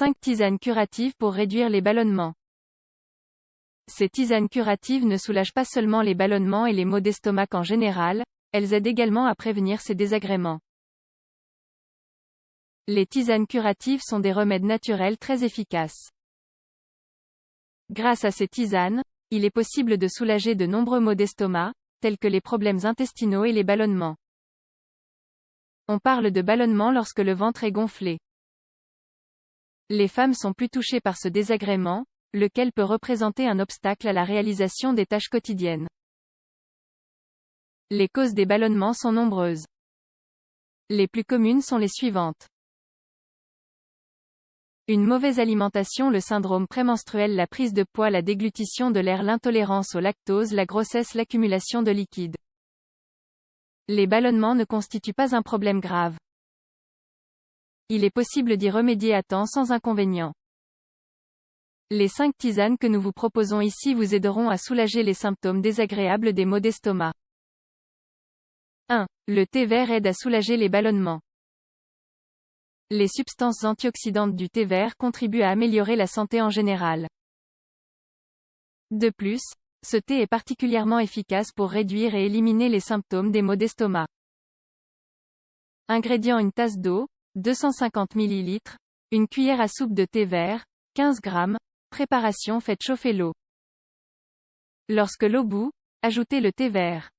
5 tisanes curatives pour réduire les ballonnements. Ces tisanes curatives ne soulagent pas seulement les ballonnements et les maux d'estomac en général, elles aident également à prévenir ces désagréments. Les tisanes curatives sont des remèdes naturels très efficaces. Grâce à ces tisanes, il est possible de soulager de nombreux maux d'estomac, tels que les problèmes intestinaux et les ballonnements. On parle de ballonnement lorsque le ventre est gonflé. Les femmes sont plus touchées par ce désagrément, lequel peut représenter un obstacle à la réalisation des tâches quotidiennes. Les causes des ballonnements sont nombreuses. Les plus communes sont les suivantes. Une mauvaise alimentation, le syndrome prémenstruel, la prise de poids, la déglutition de l'air, l'intolérance au lactose, la grossesse, l'accumulation de liquide. Les ballonnements ne constituent pas un problème grave. Il est possible d'y remédier à temps sans inconvénient. Les 5 tisanes que nous vous proposons ici vous aideront à soulager les symptômes désagréables des maux d'estomac. 1. Le thé vert aide à soulager les ballonnements. Les substances antioxydantes du thé vert contribuent à améliorer la santé en général. De plus, ce thé est particulièrement efficace pour réduire et éliminer les symptômes des maux d'estomac. Ingrédients: une tasse d'eau, 250 ml, une cuillère à soupe de thé vert, 15 g. Préparation: faites chauffer l'eau. Lorsque l'eau bout, ajoutez le thé vert.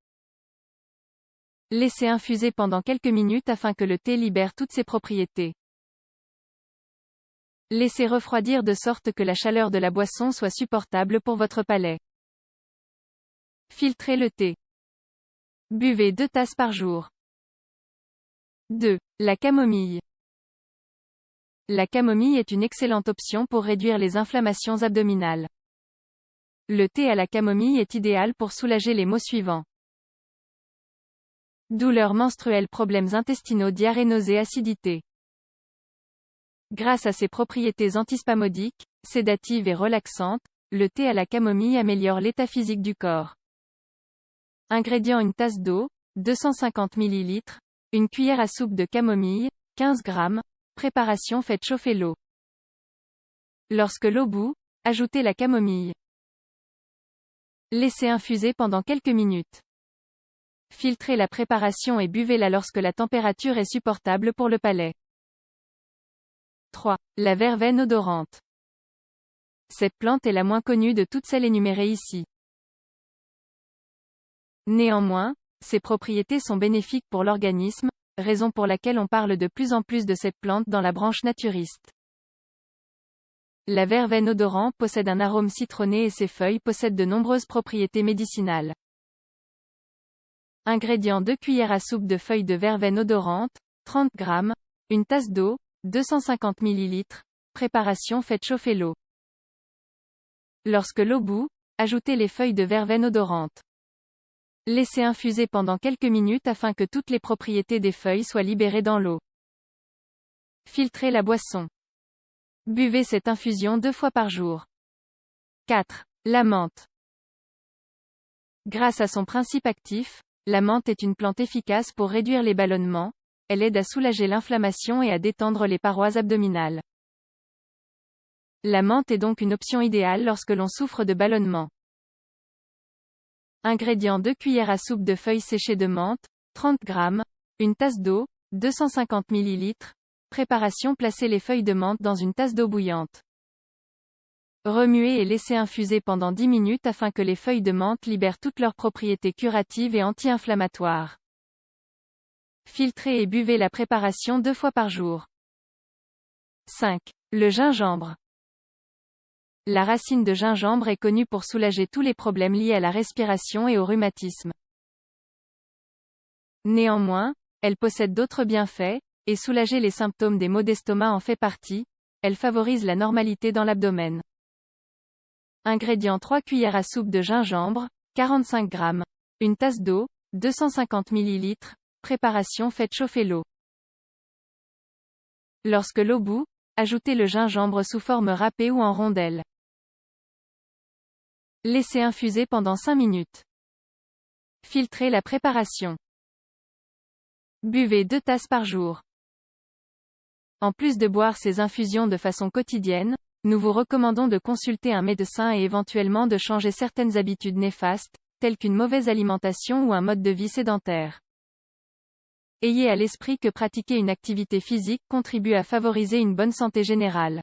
Laissez infuser pendant quelques minutes afin que le thé libère toutes ses propriétés. Laissez refroidir de sorte que la chaleur de la boisson soit supportable pour votre palais. Filtrez le thé. Buvez 2 tasses par jour. 2. La camomille. La camomille est une excellente option pour réduire les inflammations abdominales. Le thé à la camomille est idéal pour soulager les maux suivants. Douleurs menstruelles, problèmes intestinaux, diarrhée, nausées, acidité. Grâce à ses propriétés antispasmodiques, sédatives et relaxantes, le thé à la camomille améliore l'état physique du corps. Ingrédients: une tasse d'eau, 250 ml, une cuillère à soupe de camomille, 15 g. Préparation: faites chauffer l'eau. Lorsque l'eau bout, ajoutez la camomille. Laissez infuser pendant quelques minutes. Filtrez la préparation et buvez-la lorsque la température est supportable pour le palais. 3. La verveine odorante. Cette plante est la moins connue de toutes celles énumérées ici. Néanmoins, ses propriétés sont bénéfiques pour l'organisme, raison pour laquelle on parle de plus en plus de cette plante dans la branche naturiste. La verveine odorante possède un arôme citronné et ses feuilles possèdent de nombreuses propriétés médicinales. Ingrédients: 2 cuillères à soupe de feuilles de verveine odorante, 30 g, une tasse d'eau, 250 ml. Préparation: faites chauffer l'eau. Lorsque l'eau bout, ajoutez les feuilles de verveine odorante. Laissez infuser pendant quelques minutes afin que toutes les propriétés des feuilles soient libérées dans l'eau. Filtrez la boisson. Buvez cette infusion 2 fois par jour. 4. La menthe. Grâce à son principe actif, la menthe est une plante efficace pour réduire les ballonnements, elle aide à soulager l'inflammation et à détendre les parois abdominales. La menthe est donc une option idéale lorsque l'on souffre de ballonnements. Ingrédients: 2 cuillères à soupe de feuilles séchées de menthe, 30 g, une tasse d'eau, 250 ml. Préparation: placez les feuilles de menthe dans une tasse d'eau bouillante. Remuez et laissez infuser pendant 10 minutes afin que les feuilles de menthe libèrent toutes leurs propriétés curatives et anti-inflammatoires. Filtrez et buvez la préparation 2 fois par jour. 5. Le gingembre. La racine de gingembre est connue pour soulager tous les problèmes liés à la respiration et au rhumatisme. Néanmoins, elle possède d'autres bienfaits, et soulager les symptômes des maux d'estomac en fait partie. Elle favorise la normalité dans l'abdomen. Ingrédients: 3 cuillères à soupe de gingembre, 45 g, une tasse d'eau, 250 ml. Préparation: faites chauffer l'eau. Lorsque l'eau bout, ajoutez le gingembre sous forme râpée ou en rondelles. Laissez infuser pendant 5 minutes. Filtrez la préparation. Buvez 2 tasses par jour. En plus de boire ces infusions de façon quotidienne, nous vous recommandons de consulter un médecin et éventuellement de changer certaines habitudes néfastes, telles qu'une mauvaise alimentation ou un mode de vie sédentaire. Ayez à l'esprit que pratiquer une activité physique contribue à favoriser une bonne santé générale.